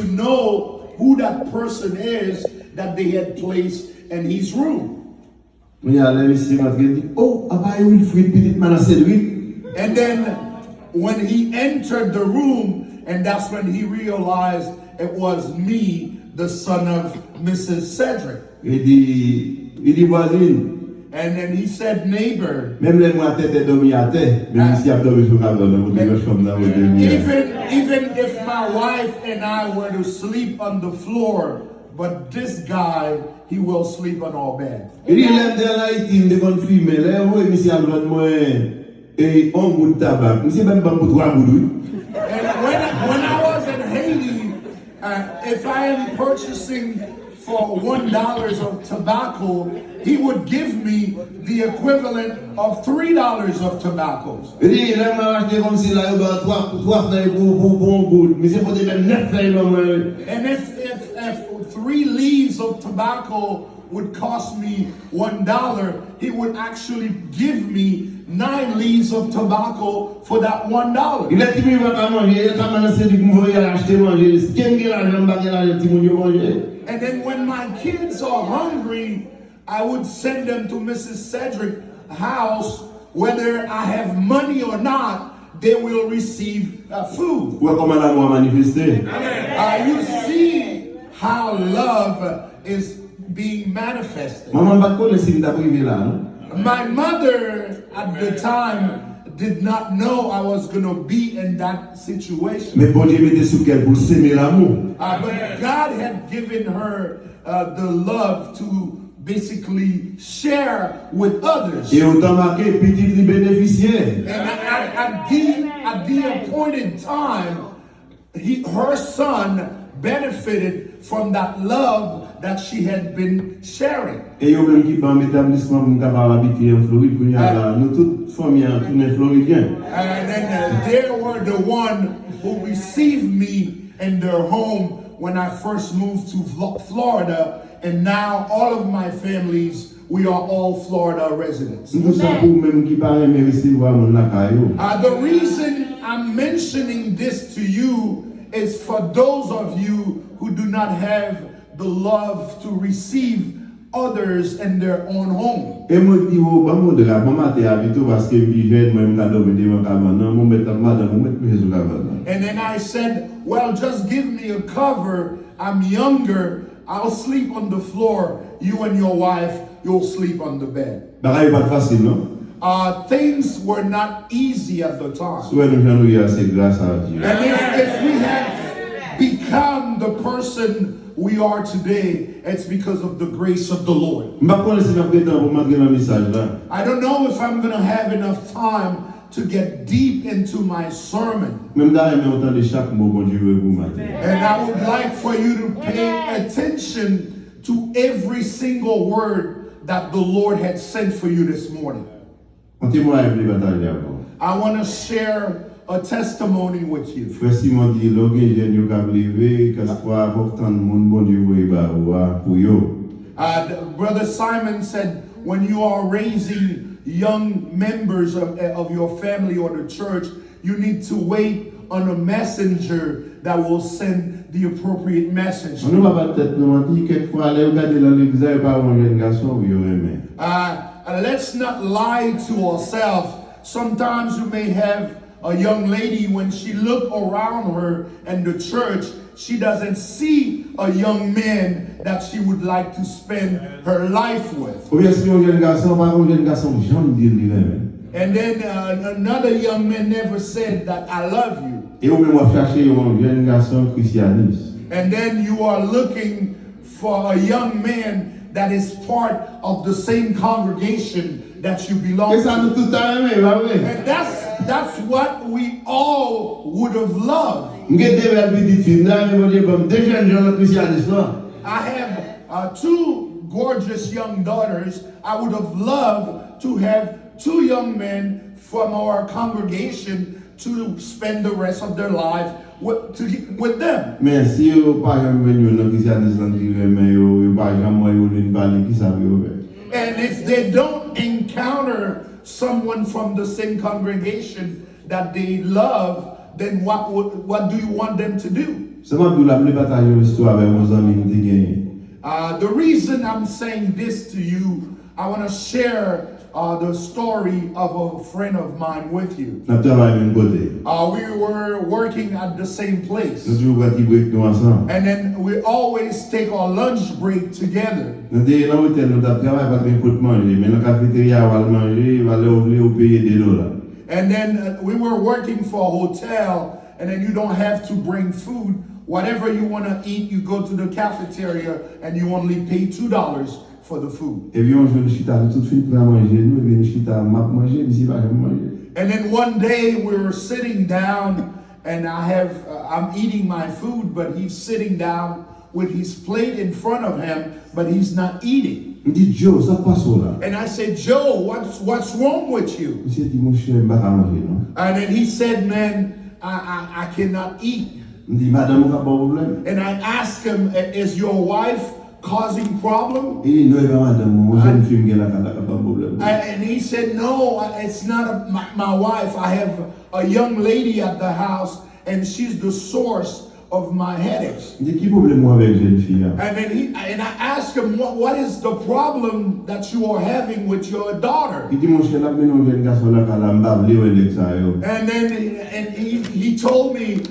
to know who that person is that they had placed in his room. And then when he entered the room, and that's when he realized it was me, the son of Mrs. Cedric. And then he said, neighbor, even if my wife and I were to sleep on the floor, but this guy, he will sleep on our bed. And when I was in Haiti, if I am purchasing for $1 of tobacco, he would give me the equivalent of $3 of tobacco. And if 3 leaves of tobacco would cost me $1, he would actually give me 9 leaves of tobacco for that $1. And then when my kids are hungry, I would send them to Mrs. Cedric's house. Whether I have money or not, they will receive food. You see how love is being manifested. My mother at the time did not know I was going to be in that situation. But God had given her the love to basically share with others. And at the appointed time, her son benefited from that love that she had been sharing. And then they were the one who received me in their home when I first moved to Florida, and now all of my families, we are all Florida residents. The reason I'm mentioning this to you is for those of you who do not have the love to receive others in their own home. And then I said, well, just give me a cover. I'm younger. I'll sleep on the floor. You and your wife, you'll sleep on the bed. Things were not easy at the time. And if we have become the person we are today, it's because of the grace of the Lord. I don't know if I'm going to have enough time to get deep into my sermon. And I would like for you to pay attention to every single word that the Lord had sent for you this morning. I want to share a testimony with you. Brother Simon said, when you are raising young members of your family or the church, you need to wait on a messenger that will send the appropriate message. Let's not lie to ourselves. Sometimes you may have a young lady, when she look around her in the church, she doesn't see a young man that she would like to spend her life with. And then another young man never said that I love you. And then you are looking for a young man that is part of the same congregation that you belong to. And that's what we all would have loved. I have 2 gorgeous young daughters. I would have loved to have 2 young men from our congregation to spend the rest of their life with them. And if they don't encounter someone from the same congregation that they love, then what do you want them to do? The reason I'm saying this to you, I want to share the story of a friend of mine with you. We were working at the same place. And then we always take our lunch break together. And then we were working for a hotel, and then you don't have to bring food. Whatever you want to eat, you go to the cafeteria and you only pay $2 for the food. And then one day we were sitting down, and I'm eating my food, but he's sitting down with his plate in front of him, but he's not eating. And I said, Joe, what's wrong with you? And then he said, man, I cannot eat. And I asked him, is your wife causing problem? And he said, no, it's not my wife. I have a young lady at the house, and she's the source of my headaches. And then I asked him, what is the problem that you are having with your daughter? And then he told me,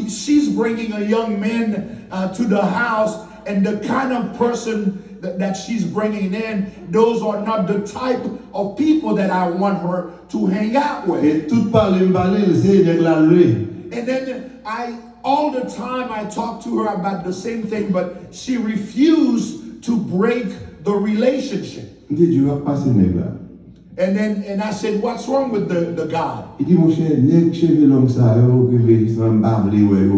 she's bringing a young man to the house, and the kind of person that she's bringing in, those are not the type of people that I want her to hang out with. And then all the time I talk to her about the same thing, but she refused to break the relationship. And I said, what's wrong with the guy? And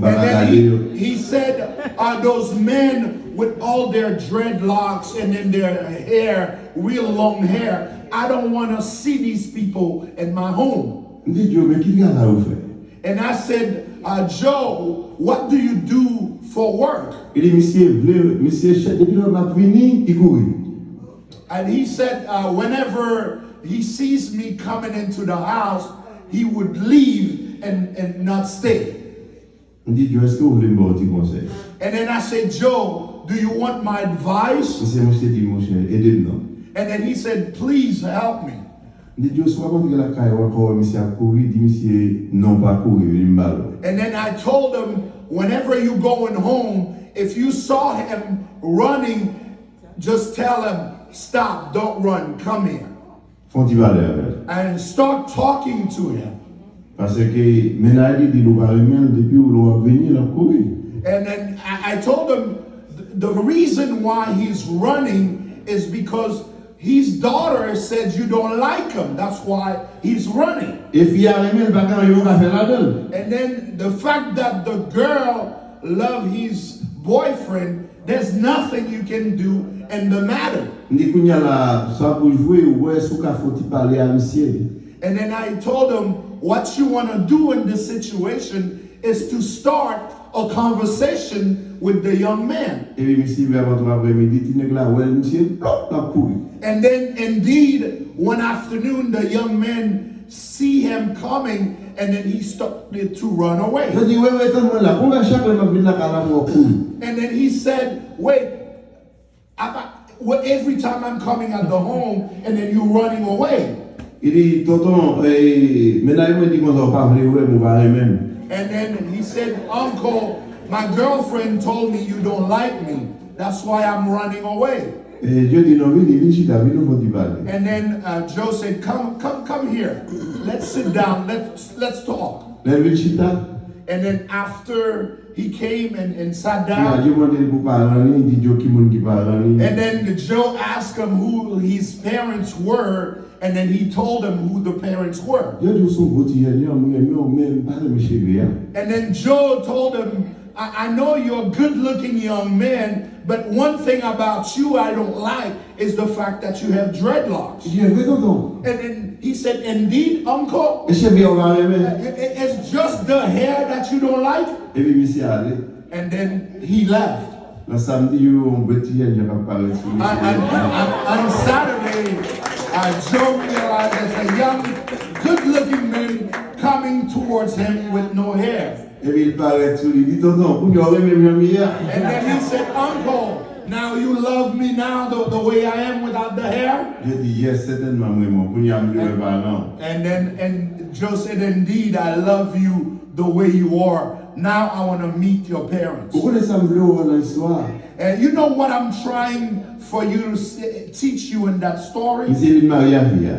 then he said, those men with all their dreadlocks and then their hair, real long hair, I don't want to see these people in my home. And I said, Joe, what do you do for work? And he said, whenever he sees me coming into the house, he would leave and not stay. And then I said, Joe, do you want my advice? And then he said, please help me. And then I told him, whenever you going home, if you saw him running, just tell him, stop, don't run, come here. And start talking to him. And then I told him the reason why he's running is because his daughter said you don't like him. That's why he's running. And then the fact that the girl loves his boyfriend, there's nothing you can do in the matter. And then I told him, what you want to do in this situation is to start a conversation with the young man. And then indeed, one afternoon, the young man see him coming, and then he started to run away. And then he said, wait, every time I'm coming at the home, and then you're running away. And then he said, Uncle, my girlfriend told me you don't like me. That's why I'm running away. And then Joe said, come here. Let's sit down. Let's talk. And then after he came and sat down, and then Joe asked him who his parents were, and then he told him who the parents were. And then Joe told him, I know you're a good-looking young man, but one thing about you I don't like is the fact that you have dreadlocks. And then he said, indeed, Uncle? It's just the hair that you don't like? And then he left. On Saturday, Joe realized there's a young, good-looking man coming towards him with no hair. Et puis il paraît sur lui, dit tonton, pour nous même hier. And then he said, Uncle, now you love me now the way I am without the hair? Je dis, yes, certainement, moi, pour nous amener parents. And Joe said, indeed, I love you the way you are. Now I want to meet your parents. Vous connaissez ça dans l'histoire? And you know what I'm trying for you to teach you in that story? Il s'est marié à fille.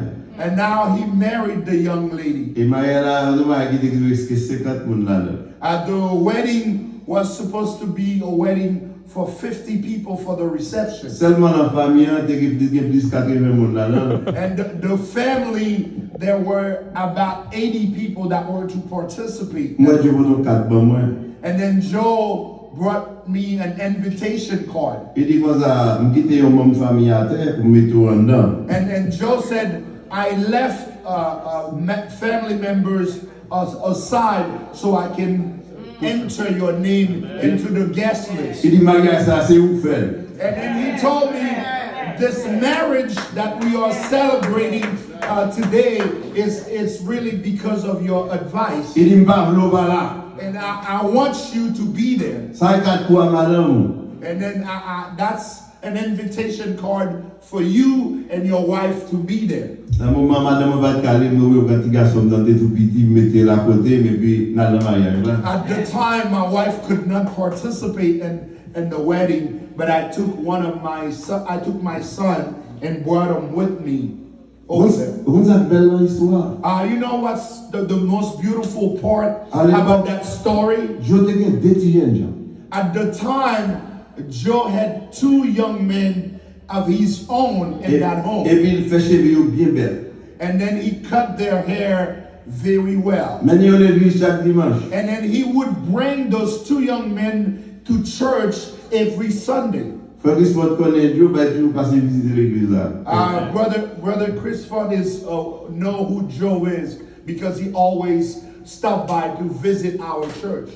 And now he married the young lady. Et marié là, on a dit que 50 personnes là. The wedding was supposed to be a wedding for 50 people for the reception. Seulement la famille, il y a plus de 80 personnes là. And the family, there were about 80 people that were to participate. Moi, je veux 4 bon moi. And then Joe brought me an invitation card. Il dit comme ça, je quitte mon famille à terre pour mettre en dedans. And Joe said, I left family members aside so I can enter your name into the guest list. Il dit mariage ça c'est où faire. And he told me this marriage that we are celebrating today is really because of your advice. Il dit m'pa vlo pas là. And I want you to be there. Ça 4 quoi madame. And then that's an invitation card for you and your wife to be there. Dans moment madame va caler nous quand il garçon dans des tout petit mettez la côté mais puis dans le mariage là. At the time, my wife could not participate in the wedding, but I took my son and brought him with me over there. Vous avez belle histoire. You know what's the most beautiful part about that story? Je te gagne 2 gens. At the time, Joe had 2 young men of his own in that home. Et puis il fait cheveux bien belles. And then he cut their hair very well. Maintenant on l'église chaque dimanche. And then he would bring those 2 young men to church every Sunday. Frère Christophe connaît Dieu, bah tu passer visiter l'église là. Brother Chris Ford know who Joe is because he always stopped by to visit our church.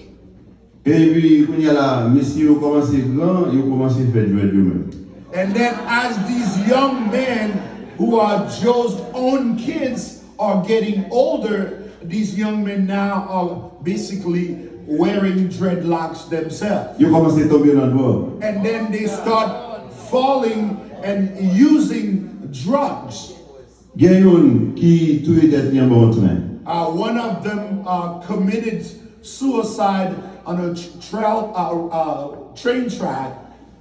Et puis quand il y a là, messieurs commence grand, ils commencent à faire jouer Dieu-même. And then as these young men who are Joe's own kids are getting older, these young men now are basically wearing dreadlocks themselves. Ils commencent à tomber dans le bois. And then they start falling and using drugs. Il y a un qui tué tête en bon train. One of them committed suicide on a train track.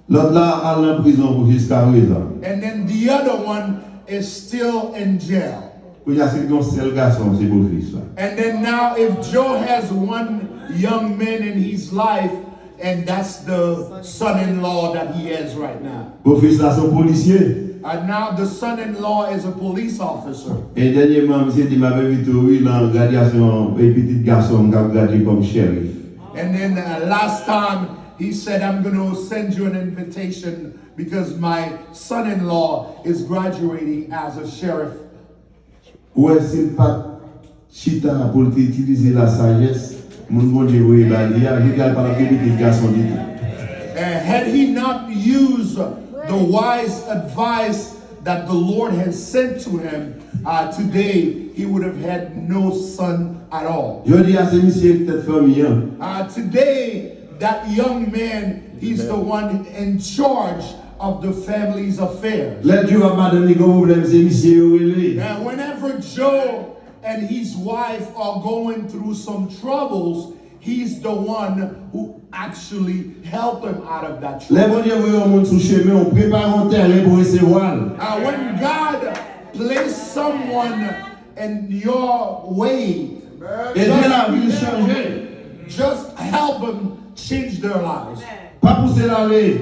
L'autre là allé en prison pour jusqu'à présent. And then the other one is still in jail. Quand il y a ce seul garçon, c'est beau fils là. And then now if Joe has one young man in his life, and that's the son-in-law that he has right now. Beau fils là sont policiers. And now the son-in-law is a police officer. Et dernièrement, monsieur dit m'avait vu tout il en gradation et petit garçon qui a gradé comme shérif. And then last time he said, I'm going to send you an invitation because my son-in-law is graduating as a sheriff. Ouais, c'est pas chita pour utiliser la sagesse. Mon bon Dieu, oui, bah, il y a par la petit garçon du tout. Had he not used the wise advice that the Lord has sent to him, today he would have had no son at all. Je dis à ces messieurs cette famille. Today, that young man, he's the one in charge of the family's affairs. Let you have madame ni problème ces messieurs oui. And whenever Joe and his wife are going through some troubles, he's the one who actually helped them out of that Les trouble. bon Dieu voyons monde sur chemin, on prépare un terrain pour recevoir. When God placed someone in your way, Et Dieu la vie changer. just help them change their lives. Pas pousser l'aller.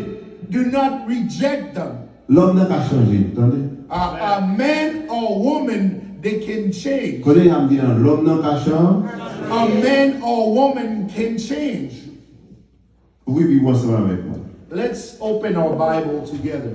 Do not reject them. L'homme n'a pas changé, attendez. A man or woman, they can change. Connais à me dire l'homme n'a pas changé. A man or woman can change. Oui, puis moi ça va avec moi. Let's open our Bible together.